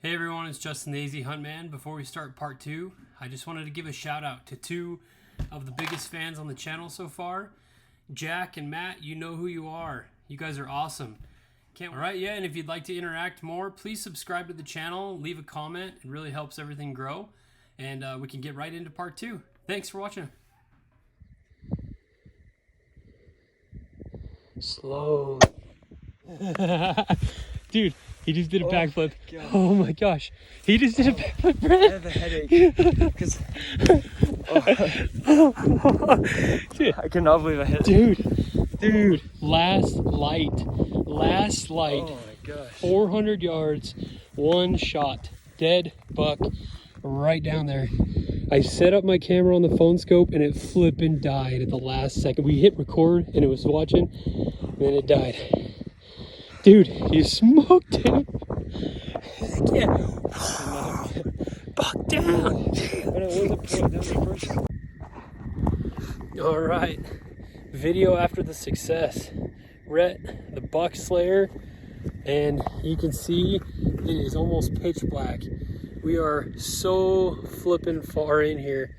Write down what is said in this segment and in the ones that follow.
Hey everyone, it's Justin the AzHuntman. Before we start part 2, I just wanted to give a shout out to two of the biggest fans on the channel so far. Jack and Matt, you know who you are. You guys are awesome. Alright, yeah, and if you'd like to interact more, please subscribe to the channel, leave a comment. It really helps everything grow. And we can get right into part 2. Thanks for watching. Slowly. Dude, he just did a backflip. Oh my gosh. He just did a backflip, Brett. I have a headache. Because Dude, I cannot believe I hit it. Dude, last light. Oh my gosh. 400 yards, one shot. Dead buck right down there. I set up my camera on the phone scope and it flipping died at the last second. We hit record and it was watching and then it died. Dude, you smoked him. Yeah. Buck down. But it wasn't pulling down the first. All right, video after the success. Rhett, the buck slayer, and you can see it is almost pitch black. We are so flipping far in here,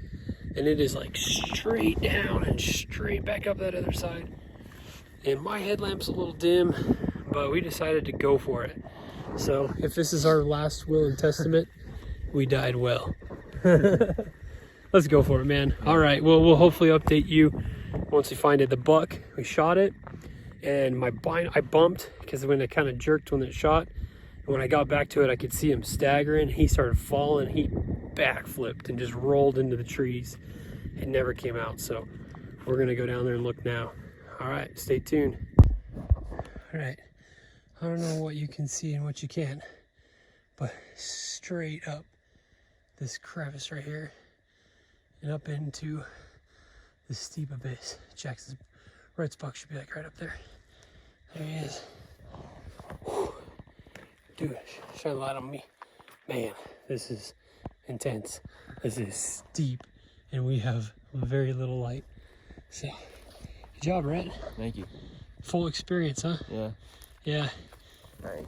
and it is like straight down and straight back up that other side. And my headlamp's a little dim, but we decided to go for it. So if this is our last will and testament, we died well. Let's go for it, man. All right, well, we'll hopefully update you once we find it. The buck, we shot it, and I bumped because when it kind of jerked when it shot. And when I got back to it, I could see him staggering. He started falling. He backflipped and just rolled into the trees. It never came out, so we're gonna go down there and look now. All right, stay tuned. All right, I don't know what you can see and what you can't, but straight up this crevice right here and up into the steep abyss. Jackson's Rhett's buck should be like right up there. There he is. Whew. Dude, shine a light on me. Man, this is intense. This is steep and we have very little light. So, good job, Rhett. Thank you. Full experience, huh? Yeah. Yeah. Right.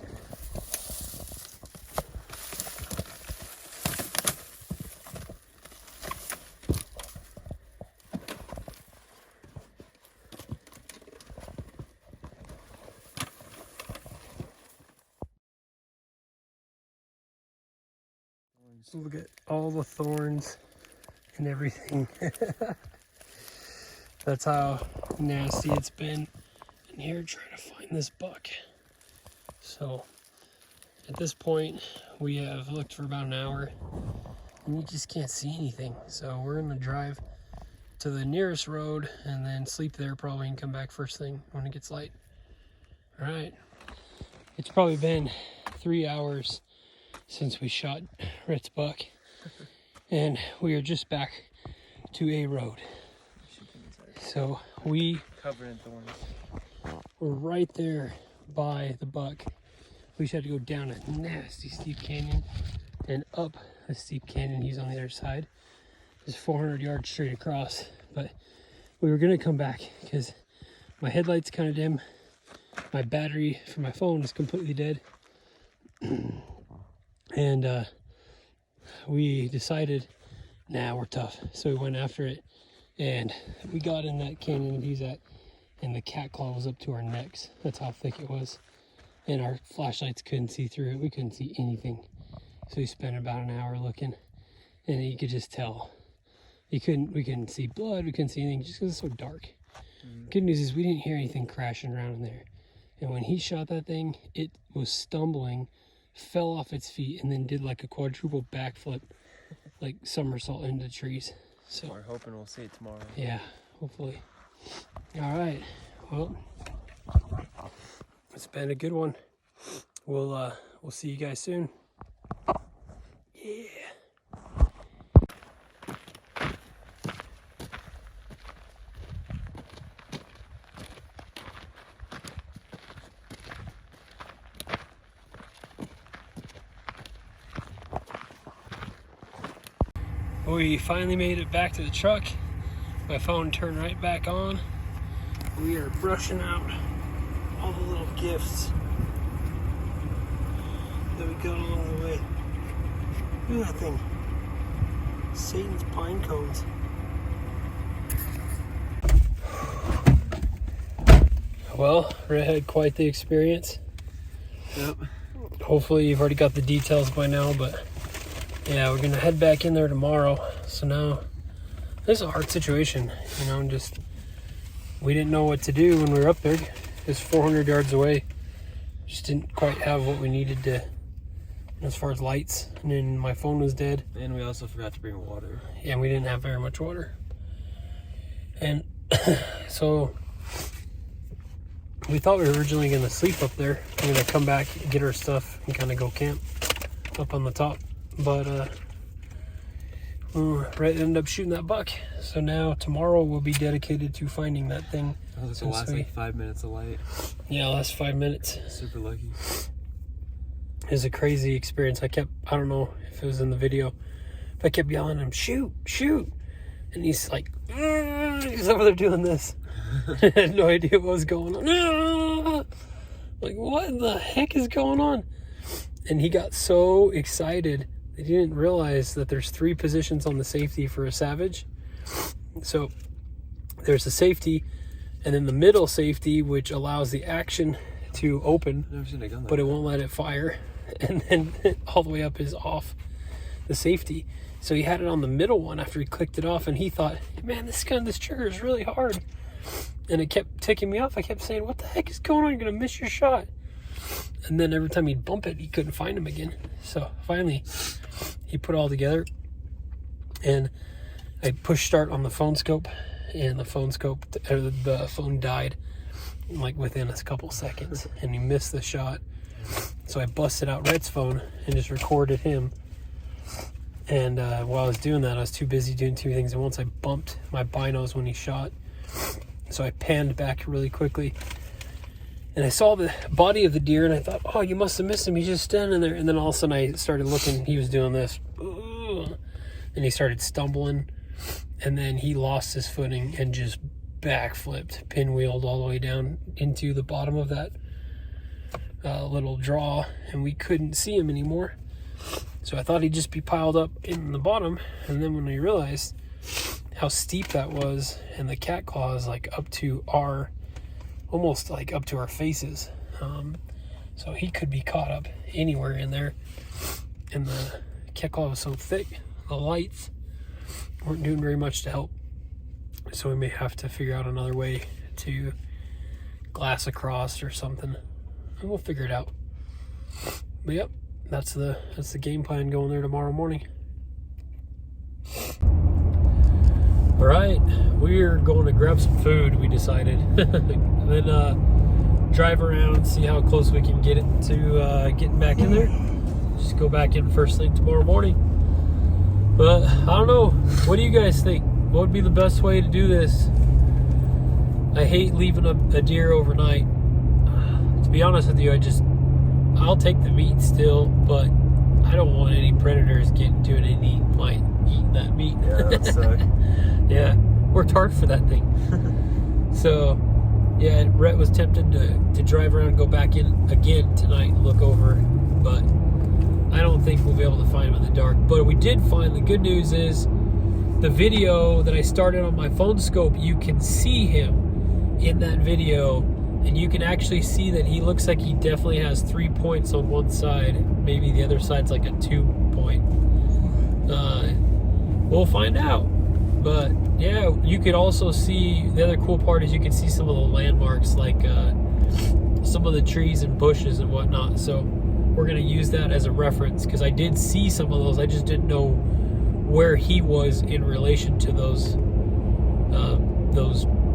Look at all the thorns and everything. That's how nasty it's been in here trying to find this buck. So at this point we have looked for about an hour and you just can't see anything. So we're gonna drive to the nearest road and then sleep there probably and come back first thing when it gets light. All right, it's probably been 3 hours since we shot Rhett's buck, and we are just back to a road. So we Covered in thorns. were right there by the buck. We just had to go down a nasty steep canyon and up a steep canyon. He's on the other side. It's 400 yards straight across, but we were gonna come back because my headlight's kind of dim. My battery for my phone is completely dead. And we decided, nah, we're tough. So we went after it and we got in that canyon he's at, and the cat claw was up to our necks. That's how thick it was. And our flashlights couldn't see through it. We couldn't see anything. So we spent about an hour looking, and you could just tell. We couldn't see blood, we couldn't see anything just because it's so dark. Good news is we didn't hear anything crashing around in there. And when he shot that thing, it was stumbling, fell off its feet, and then did like a quadruple backflip, like somersault into the trees. So We're hoping we'll see it tomorrow. yeah, hopefully. All right, well, it's been a good one. We'll see you guys soon. Yeah. We finally made it back to the truck. My phone turned right back on. We are brushing out all the little gifts that we got along the way. Look at that thing. Satan's pine cones. Well, Rhett had quite the experience. Yep. Hopefully you've already got the details by now, but yeah, we're gonna head back in there tomorrow. So now, this is a hard situation, you know, just, we didn't know what to do when we were up there. It's 400 yards away. Just didn't quite have what we needed to, as far as lights, and then my phone was dead. And we also forgot to bring water. Yeah, we didn't have very much water. And so we thought we were originally going to sleep up there. We're going to come back, get our stuff, and kind of go camp up on the top. But Rhett ended up shooting that buck. So now tomorrow will be dedicated to finding that thing. That was the last like 5 minutes of light. Yeah, last 5 minutes. Super lucky. It was a crazy experience. I don't know if it was in the video, but I kept yelling at him, shoot, shoot. And he's like, he's over there doing this. I had no idea what was going on. Like, what the heck is going on? And he got so excited that he didn't realize that there's 3 positions on the safety for a savage. So there's the safety, and then the middle safety, which allows the action to open, but it won't let it fire. And then all the way up is off the safety. So he had it on the middle one after he clicked it off, and he thought, man, this trigger is really hard. And it kept ticking me off. I kept saying, what the heck is going on? You're going to miss your shot. And then every time he'd bump it, he couldn't find him again. So finally, he put it all together. And I pushed start on the phone scope. And the phone died like within a couple seconds. And he missed the shot. So I busted out Rhett's phone and just recorded him. And while I was doing that, I was too busy doing 2 things at once. I bumped my binos when he shot. So I panned back really quickly. And I saw the body of the deer, and I thought, oh, you must have missed him. He's just standing there. And then all of a sudden I started looking. He was doing this. And he started stumbling. And then he lost his footing and just backflipped, pinwheeled all the way down into the bottom of that little draw. And we couldn't see him anymore. So I thought he'd just be piled up in the bottom. And then when I realized how steep that was, and the cat claw is like up to almost like up to our faces. So he could be caught up anywhere in there. And the cat claw was so thick, the lights weren't doing very much to help. So we may have to figure out another way to glass across or something. And we'll figure it out. But yep, that's the game plan going there tomorrow morning. All right, we're going to grab some food, we decided. And then drive around, see how close we can get it to getting back in there. Just go back in first thing tomorrow morning. But I don't know, what do you guys think? What would be the best way to do this? I hate leaving a deer overnight. To be honest with you, I'll take the meat still, but I don't want any predators getting to it and eating that meat. Yeah, that sucks. Yeah, worked hard for that thing. So, yeah, Rhett was tempted to drive around and go back in again tonight and look over, but I don't think we'll be able to find him in the dark. But we did find, the good news is, the video that I started on my phone scope, you can see him in that video, and you can actually see that he looks like he definitely has 3 points on one side. Maybe the other side's like a 2 point. We'll find out. But yeah, you could also see, the other cool part is you can see some of the landmarks, like some of the trees and bushes and whatnot. So we're going to use that as a reference, because I did see some of those. I just didn't know where he was in relation to those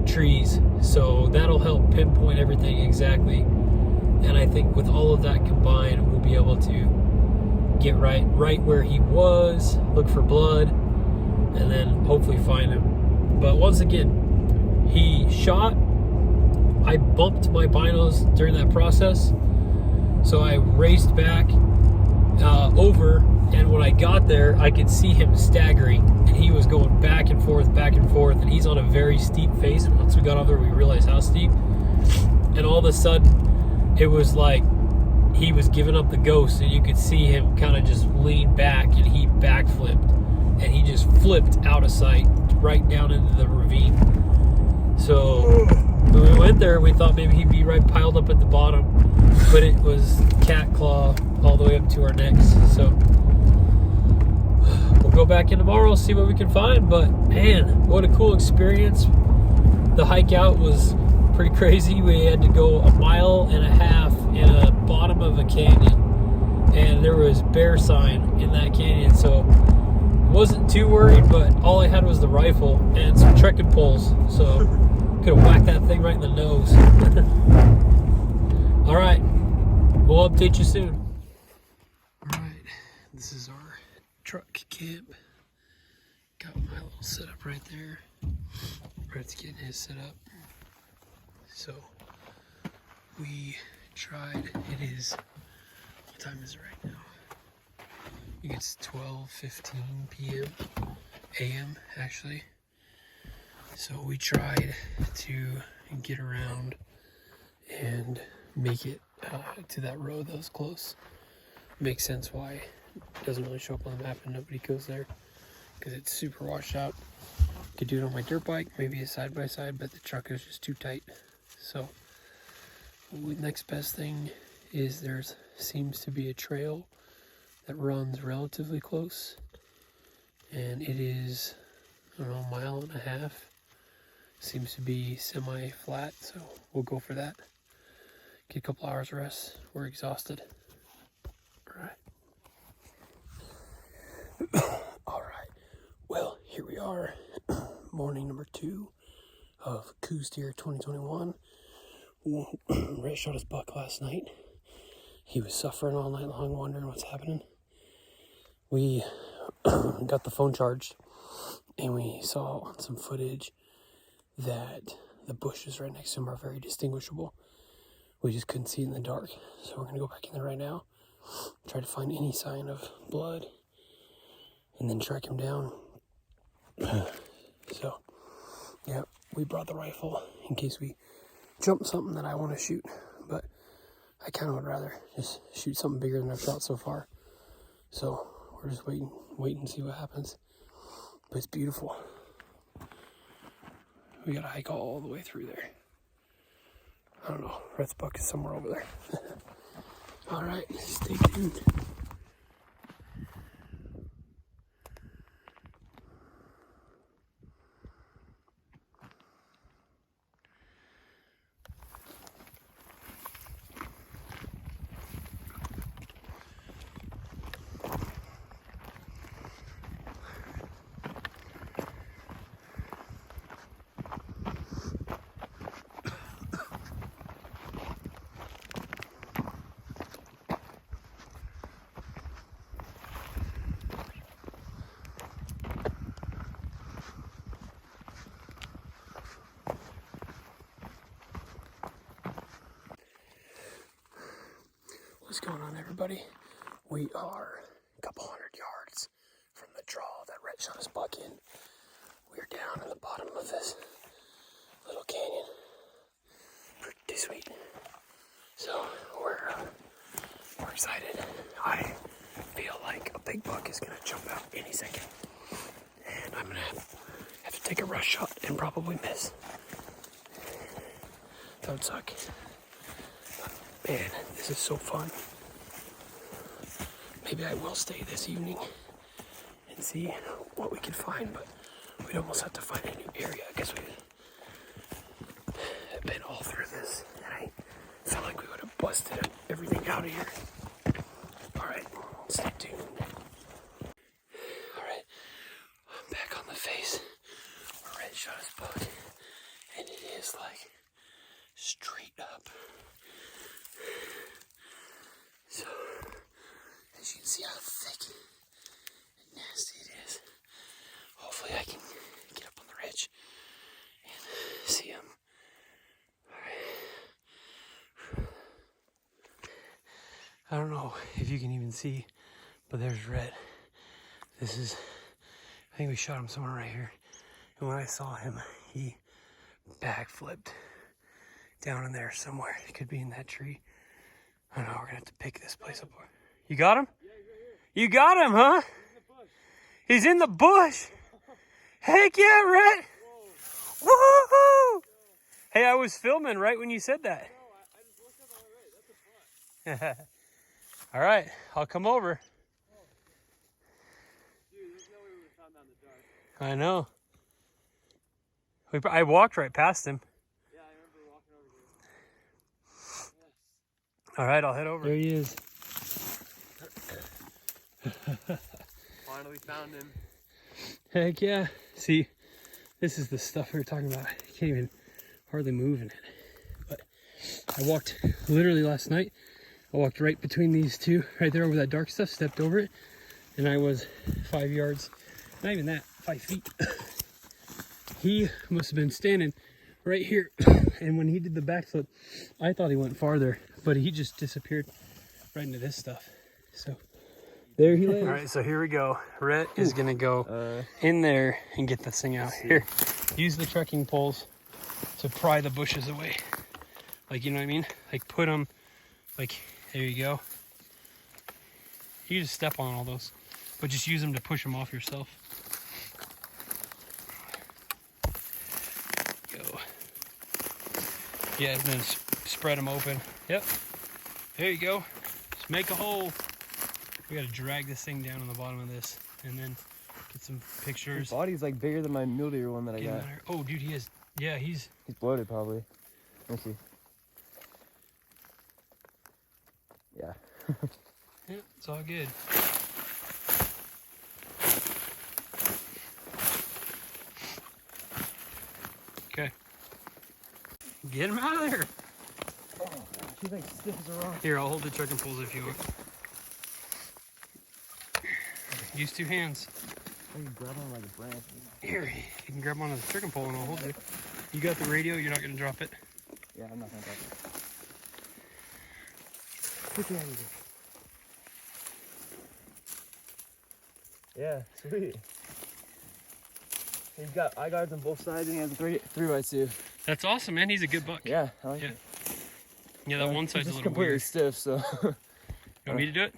trees. So that'll help pinpoint everything exactly. And I think with all of that combined, we'll be able to get right where he was, look for blood, and then hopefully find him. But once again, he shot. I bumped my binos during that process, so I raced back over, and when I got there, I could see him staggering, and he was going back and forth, and he's on a very steep face. Once we got over there, we realized how steep, and all of a sudden, it was like he was giving up the ghost, and you could see him kind of just lean back, and he backflipped, and he just flipped out of sight right down into the ravine. So when we went there, we thought maybe he'd be right piled up at the bottom, but it was cat claw all the way up to our necks. So we'll go back in tomorrow, see what we can find. But man, what a cool experience. The hike out was pretty crazy. We had to go 1.5 miles in the bottom of a canyon, and there was bear sign in that canyon, so wasn't too worried. But all I had was the rifle and some trekking poles, so could have whacked that thing right in the nose. All right, we'll update you soon. All right, this is our truck camp. Got my little setup right there. Rhett's getting his set up. So we tried, it is, what time is it right now? I think it's 12:15 p.m. a.m. actually. So we tried to get around and make it to that road that was close. Makes sense why it doesn't really show up on the map and nobody goes there, because it's super washed out. Could do it on my dirt bike, maybe a side-by-side, but the truck is just too tight. So next best thing is there's seems to be a trail that runs relatively close, and it is, I don't know, 1.5 miles. Seems to be semi-flat, so we'll go for that. Get a couple hours rest. We're exhausted. All right. Well, here we are. Morning number 2 of Coues Deer 2021. Rhett shot his buck last night. He was suffering all night long, wondering what's happening. We got the phone charged, and we saw on some footage that the bushes right next to him are very distinguishable. We just couldn't see it in the dark, so we're going to go back in there right now, try to find any sign of blood, and then track him down. So, yeah, we brought the rifle in case we jump something that I want to shoot, but I kind of would rather just shoot something bigger than I've shot so far. So we're just waiting and see what happens. But it's beautiful. We gotta hike all the way through there. I don't know, Rhett's buck is somewhere over there. All right, stay tuned. What's going on, everybody? We are a couple hundred yards from the draw that Rhett shot his buck in. We're down in the bottom of this little canyon. Pretty sweet. So we're excited. I feel like a big buck is gonna jump out any second, and I'm gonna have to take a rush shot and probably miss. That would suck. Man, this is so fun. Maybe I will stay this evening and see what we can find, but we'd almost have to find a new area because we've been all through this, and I felt like we would have busted everything out of here. All right, stay tuned. All right, I'm back on the face where Rhett shot his buck, and it is like straight up. So, as you can see how thick and nasty it is. Hopefully I can get up on the ridge and see him. Alright. I don't know if you can even see, but there's Rhett. This is, I think we shot him somewhere right here. And when I saw him, he backflipped down in there somewhere. It could be in that tree. I know, we're gonna have to pick this place apart. You got him? You got him, huh? He's in the bush. Heck yeah, Rhett. Woohoo! Hey, I was filming right when you said that. All right, I'll come over. Dude, there's no way we would have found that in the dark. I know. I walked right past him. Yeah, I remember walking over here. Yes. All right, I'll head over. There he is. Finally found him. Heck yeah. See, this is the stuff we were talking about. I can't even hardly move in it. But I walked literally last night. I walked right between these two, right there over that dark stuff, stepped over it, and I was 5 yards, not even that, 5 feet. He must have been standing right here. And when he did the backflip, I thought he went farther, but he just disappeared right into this stuff. So there he lays. All right, so here we go. Rhett is gonna go in there and get this thing out. Here, use the trekking poles to pry the bushes away. Like, you know what I mean? Like put them, like, there you go. You just step on all those, but just use them to push them off yourself. Go. Yeah, and then spread them open. Yep. There you go. Just make a hole. We gotta drag this thing down on the bottom of this, and then get some pictures. His body's like bigger than my mule deer one that I got. Oh, dude, he is. Yeah, he's bloated probably. Let me see. Yeah. Yeah, it's all good. Okay. Get him out of there. Oh, she's like stiff as a rock. Here, I'll hold the trekking poles if you want. Use 2 hands. I can grab on like a branch. Here, you can grab onto the trekking pole and I'll hold it. You got the radio, you're not gonna drop it. Yeah, I'm not gonna drop it. Put your hand in. Yeah, sweet. He's got eye guards on both sides and he has a 3x2. That's awesome, man. He's a good buck. Yeah, I like it. Yeah, that one side's a just little completely weird. stiff, so. You want me to do it?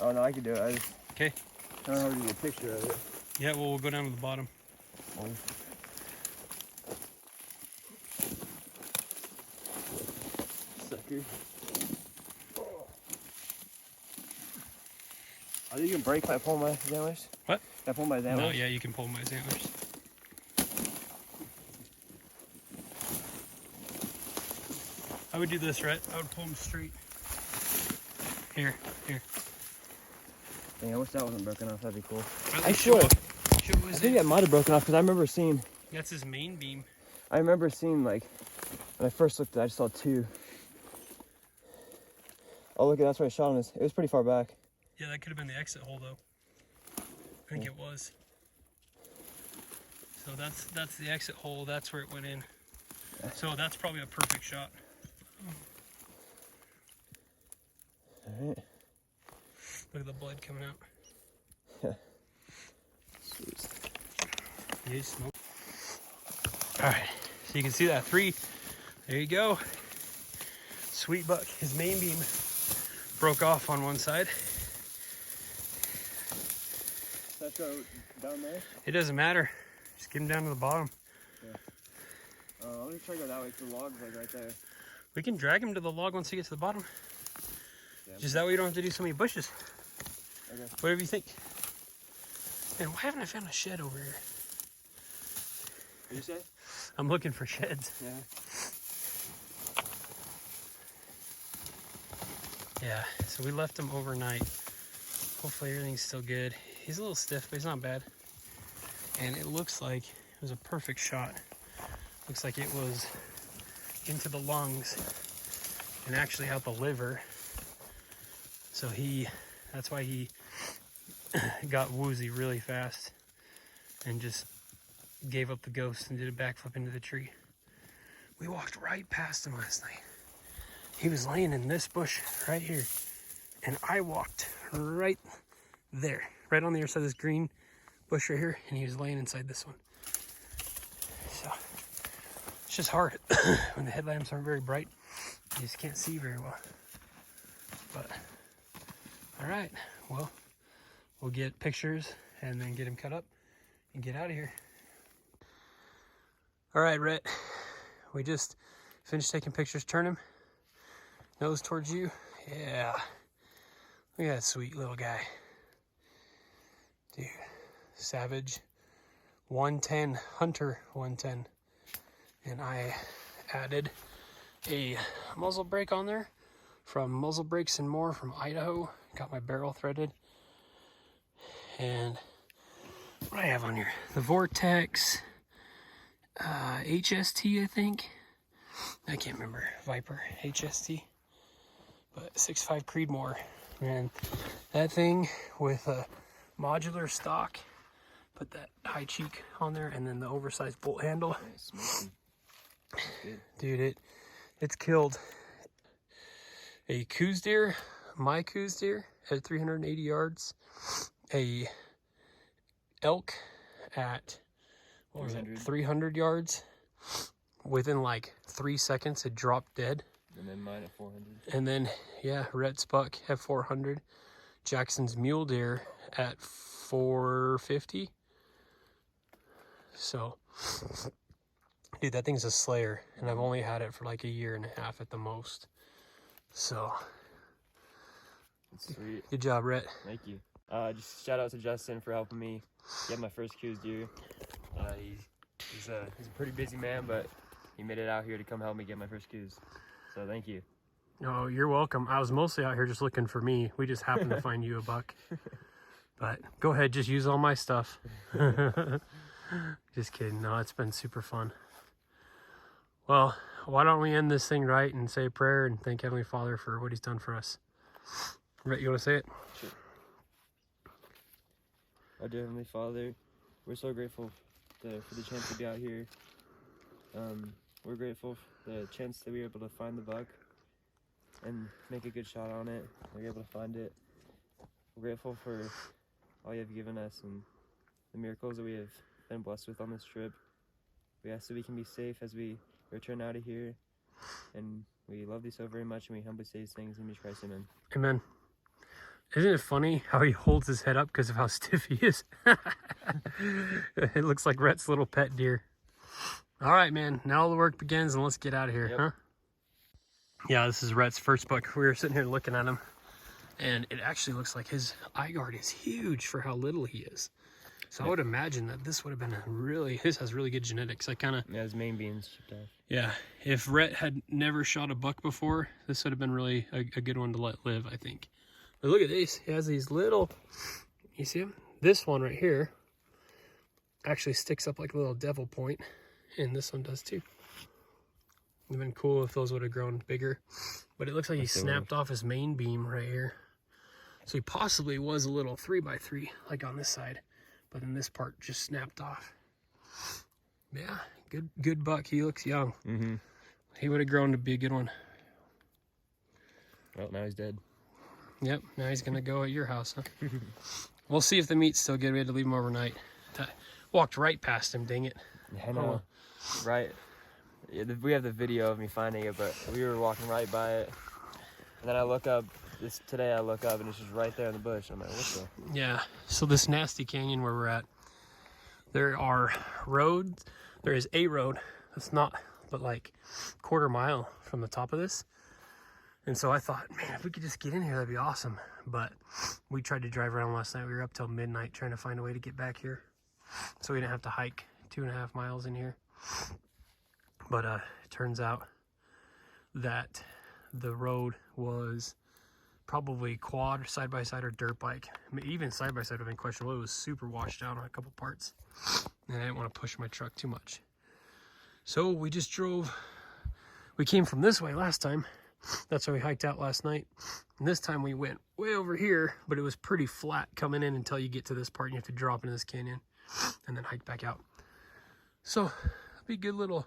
Oh no, I can do it. Okay. I don't know how to get a picture of it. Yeah, well, we'll go down to the bottom. Oh. Sucker. Oh, you can break if I pull my antlers? What? If I pull my antlers? No, yeah, you can pull my antlers. I would do this, right? I would pull them straight. Here. Dang, I wish that wasn't broken off. That'd be cool. I think that might have broken off because I remember seeing. That's his main beam. I remember seeing, like, when I first looked at it, I just saw 2. Oh, look, that's where I shot him. It was pretty far back. Yeah, that could have been the exit hole, though. I think it was. So that's the exit hole. That's where it went in. So that's probably a perfect shot. All right. Look at the blood coming out. Yeah. Sweet. Yeah, you smoke. All right, so you can see that 3. There you go. Sweet buck. His main beam broke off on one side. Let's go down there. It doesn't matter. Just get him down to the bottom. Yeah. Let me try to go that way. The log's like right there. We can drag him to the log once he gets to the bottom. Yeah. Just that way you don't have to do so many bushes. Okay. Whatever you think. Man, why haven't I found a shed over here? What did you say? I'm looking for sheds. Yeah. Yeah, so we left him overnight. Hopefully everything's still good. He's a little stiff, but he's not bad. And it looks like it was a perfect shot. Looks like it was into the lungs and actually out the liver. So that's why he got woozy really fast and just gave up the ghost and did a backflip into the tree. We walked right past him last night. He was laying in this bush right here. And I walked right there, right on the other side of this green bush right here. And he was laying inside this one. So it's just hard when the headlamps aren't very bright. You just can't see very well. But all right, well, we'll get pictures and then get him cut up and get out of here. All right, Rhett, we just finished taking pictures. Turn him nose towards you. Yeah, look at that sweet little guy, dude. Savage 110, Hunter 110, and I added a muzzle brake on there from Muzzle Brakes and More from Idaho. Got my barrel threaded. And what do I have on here? The Vortex HST, I think. I can't remember. Viper HST. But 6.5 Creedmoor. And that thing with a modular stock. Put that high cheek on there, and then the oversized bolt handle. Dude, it's killed a Coues deer, my Coues deer at 380 yards, a elk at, what was it, 300 yards. Within like 3 seconds, it dropped dead. And then mine at 400. And then, yeah, Rhett's buck at 400. Jackson's mule deer at 450. So, dude, that thing's a slayer, and I've only had it for like 1.5 years at the most. So, That's sweet. Good job, Rhett. Thank you. Just shout out to Justin for helping me get my first Coues deer. He's a pretty busy man, but he made it out here to come help me get my first Coues. So thank you. Oh, you're welcome. I was mostly out here just looking for me. We just happened to find you a buck. But go ahead, just use all my stuff. Just kidding. No, it's been super fun. Well, why don't we end this thing right and say a prayer and thank Heavenly Father for what he's done for us. Rhett, you want to say it? Sure. Our dear Heavenly Father, we're so grateful for the chance to be out here. We're grateful for the chance that we were able to find the buck and make a good shot on it. We were able to find it. We're grateful for all you have given us and the miracles that we have been blessed with on this trip. We ask that we can be safe as we return out of here. And we love you so very much, and we humbly say these things in Jesus Christ, amen. Amen. Isn't it funny how he holds his head up because of how stiff he is? It looks like Rhett's little pet deer. All right, man. Now the work begins, and let's get out of here, huh? Yeah, this is Rhett's first buck. We were sitting here looking at him, and it actually looks like his eye guard is huge for how little he is. So I would imagine that this would have been his has really good genetics. Yeah, his main beam's chipped off. Yeah, if Rhett had never shot a buck before, this would have been really a good one to let live, I think. But look at this. He has these little, you see him? This one right here actually sticks up like a little devil point, and this one does too. It would have been cool if those would have grown bigger. But it looks like he snapped off his main beam right here. So he possibly was a little 3x3, like on this side. But then this part just snapped off. Yeah, good buck. He looks young. Mm-hmm. He would have grown to be a good one. Well, now he's dead. Yep, now he's going to go at your house, huh? We'll see if the meat's still good. We had to leave him overnight. Walked right past him, dang it. Yeah, I know. Right. Yeah, we have the video of me finding it, but we were walking right by it. And then I look up. Today I look up and it's just right there in the bush. I'm like, what the? Yeah, so this nasty canyon where we're at, there are roads. There is a road that's not but like 1/4 mile from the top of this. And so I thought, man, if we could just get in here, that'd be awesome. But we tried to drive around last night. We were up till midnight trying to find a way to get back here. So we didn't have to hike 2.5 miles in here. But it turns out that the road was probably quad, side-by-side, or dirt bike. I mean, even side-by-side would have been questionable. It was super washed out on a couple parts. And I didn't want to push my truck too much. So we just drove. We came from this way last time. That's why we hiked out last night. And this time we went way over here, but it was pretty flat coming in until you get to this part and you have to drop into this canyon and then hike back out. So it'll be a good little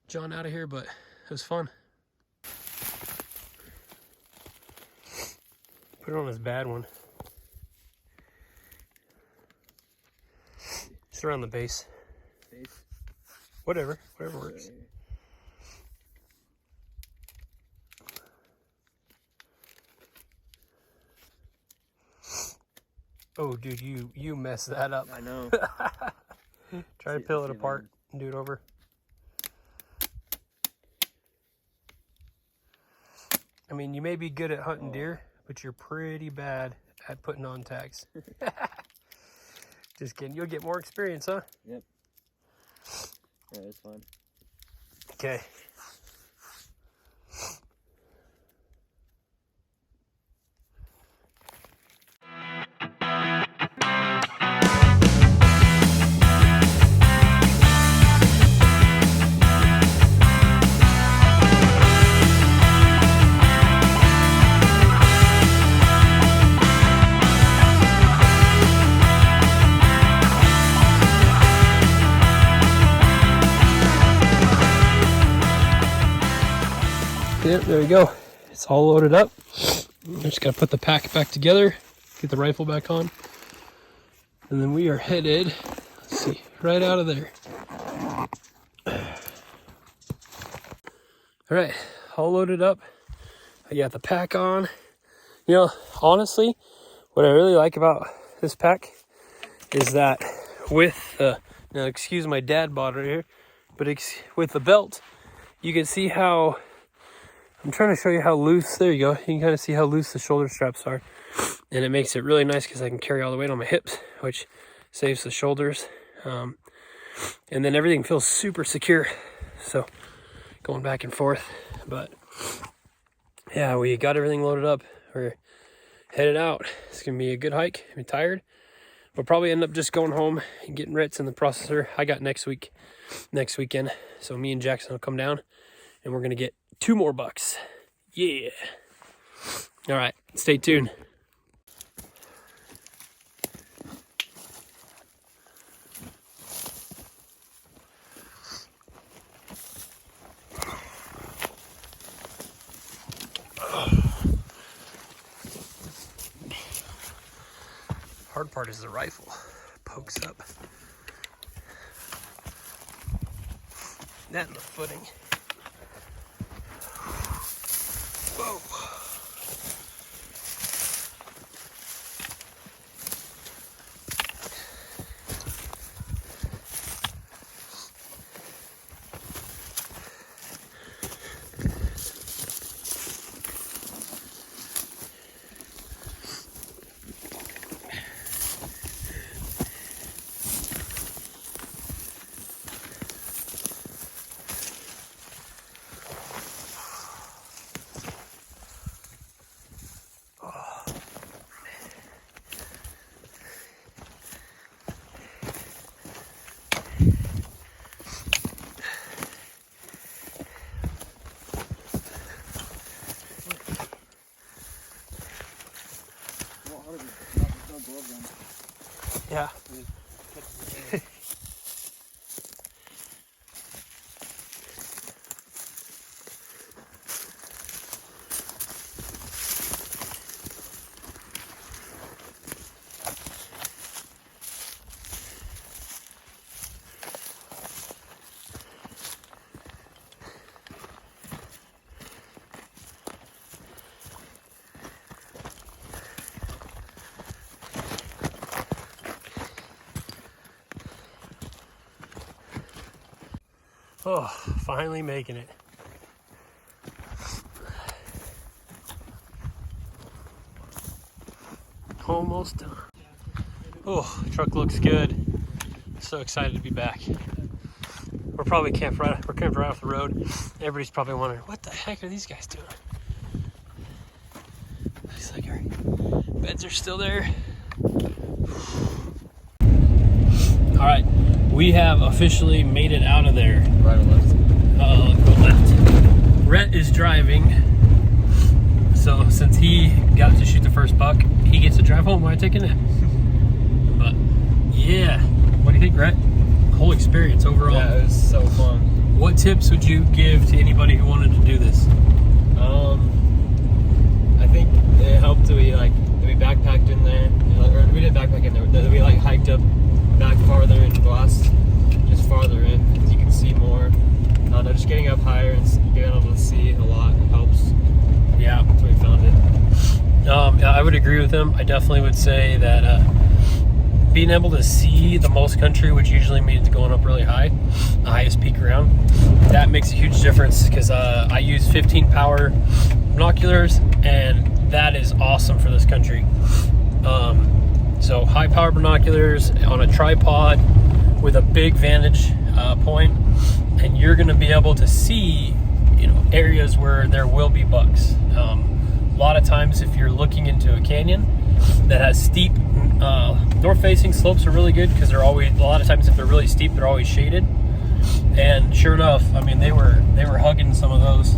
jaunt out of here, but it was fun. Put it on this bad one. Just around the base. Whatever works. Oh, dude, you messed that up. I know. Try to peel it apart and do it over. I mean, you may be good at hunting deer, but you're pretty bad at putting on tags. Just kidding. You'll get more experience, huh? Yep. Yeah, it's fun. Okay. Yep, there you go. It's all loaded up. I'm just gotta put the pack back together, get the rifle back on, and then we are headed, let's see, right out of there. All right, all loaded up. I got the pack on. You know, honestly, what I really like about this pack is that with, now excuse my dad bod right here, but with the belt, you can see how, I'm trying to show you how loose, there you go. You can kind of see how loose the shoulder straps are. And it makes it really nice because I can carry all the weight on my hips, which saves the shoulders. And then everything feels super secure. So going back and forth. But yeah, we got everything loaded up. We're headed out. It's going to be a good hike. I'm tired. We'll probably end up just going home and getting Rhett's in the processor. I got next weekend. So me and Jackson will come down and we're going to get 2 more bucks. Yeah. All right, stay tuned. Hard part is the rifle pokes up. That and the footing. Whoa. Yeah. Oh, finally making it. Almost done. Oh, truck looks good. So excited to be back. We're probably camped right off the road. Everybody's probably wondering, what the heck are these guys doing? Looks like our beds are still there. All right, we have officially made it out of there. Right or left? Go left. Rhett is driving, so since he got to shoot the first buck, he gets to drive home while I take a nap. But yeah, what do you think, Rhett? The whole experience overall. Yeah, it was so fun. What tips would you give to anybody who wanted to do this? I think it helped that we backpacked in there, or we didn't backpack in there. That we hiked up back farther and glassed just farther in because you can see more. Just getting up higher and being able to see a lot helps. Yeah, that's where we found it. I would agree with him. I definitely would say that being able to see the most country, which usually means going up really high, the highest peak around, that makes a huge difference, because I use 15 power binoculars, and that is awesome for this country. So high power binoculars on a tripod with a big vantage point, and you're going to be able to see, you know, areas where there will be bucks. A lot of times, if you're looking into a canyon that has steep north-facing slopes, are really good, because they're always, a lot of times if they're really steep, they're always shaded. And sure enough, I mean, they were hugging some of those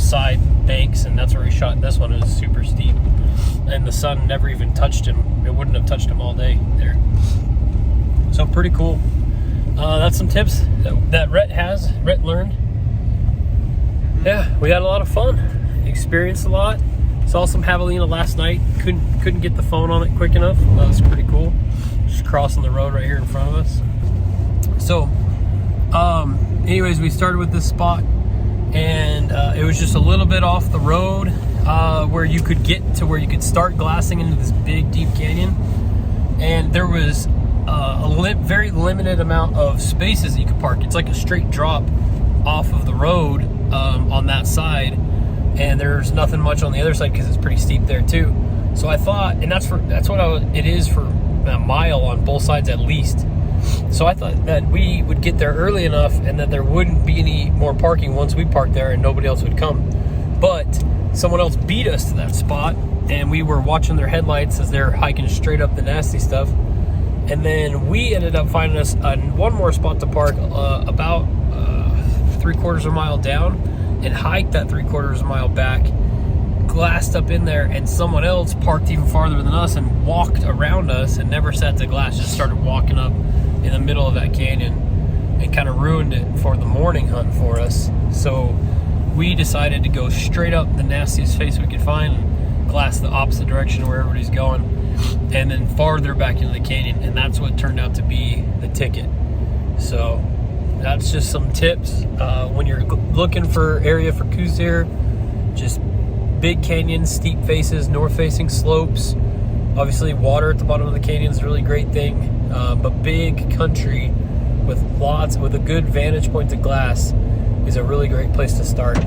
side banks, and that's where we shot this one. It was super steep, and the sun never even touched him. It wouldn't have touched him all day there. So pretty cool. That's some tips that Rhett learned. Yeah, we had a lot of fun, experienced a lot. Saw some javelina last night. Couldn't get the phone on it quick enough. That was pretty cool. Just crossing the road right here in front of us. So, anyways, we started with this spot, and it was just a little bit off the road, where you could get to where you could start glassing into this big, deep canyon. And there was a very limited amount of spaces that you could park. It's like a straight drop off of the road on that side, and there's nothing much on the other side because it's pretty steep there too. So I thought, and it is for a mile on both sides at least. So I thought that we would get there early enough, and that there wouldn't be any more parking once we parked there, and nobody else would come. But someone else beat us to that spot, and we were watching their headlights as they're hiking straight up the nasty stuff. And then we ended up finding us one more spot to park about 3/4 of a mile down, and hiked that 3/4 of a mile back, glassed up in there, and someone else parked even farther than us and walked around us and never sat to glass, just started walking up in the middle of that canyon, and kind of ruined it for the morning hunt for us. So we decided to go straight up the nastiest face we could find, and glass the opposite direction where everybody's going, and then farther back into the canyon, and that's what turned out to be the ticket. So that's just some tips when you're looking for area for Coues deer. Just big canyons, steep faces, north-facing slopes. Obviously, water at the bottom of the canyon is a really great thing, but big country with a good vantage point to glass is a really great place to start.